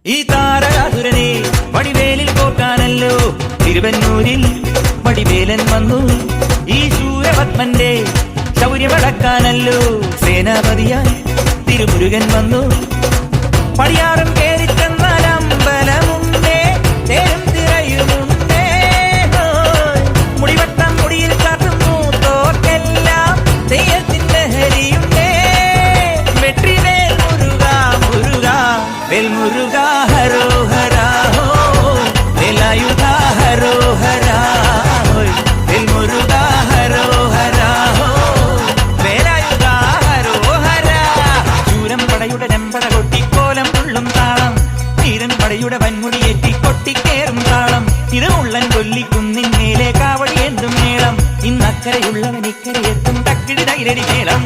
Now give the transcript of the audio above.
ഈ താരകാസുരനെ വടിവേലിൽ കോർക്കാനല്ലോ തിരുവന്നൂരിൽ വടിവേലൻ വന്നു. ഈ ശൂരപത്മന്റെ ശൗര്യമടക്കാനല്ലോ സേനാപതിയായി തിരുമുരുകൻ വന്നു. പടിയാറും കേറി ചെന്നാൽ അമ്പലമുണ്ടേ, തേരും തിരയുമുണ്ടേ. മുടിവട്ടം മുടിയിൽ കാട്ടുന്നു തോർക്കെല്ലാം തെയ്യത്തിന്റെ ഹരിയുണ്ടേ. വെട്രിവേൽ മുരുക മുരുക വേൽ മുരുക ഹരോഹരാ ഹോ, വേലായുധ ഹരോഹരാ വേൽ മുരുക ഹരോഹരാ ഹോ, വേലായുധ ഹരോഹരാ. ശൂരം പടയുടെ രമ്പട കൊട്ടിക്കോലം തുള്ളും താളം, ധീരൻ പടയുടെ വൻമുടിയേറ്റി കൊട്ടിക്കേറും താളം. ഇത് ഉള്ളൻ കൊല്ലിക്കുന്നിൻ മേലെ കാവടി എന്തും മേളം. ഇന്നക്കരയുള്ളവൻ ഇക്കരയെത്തും തക്കിടി തൈരടി മേളം.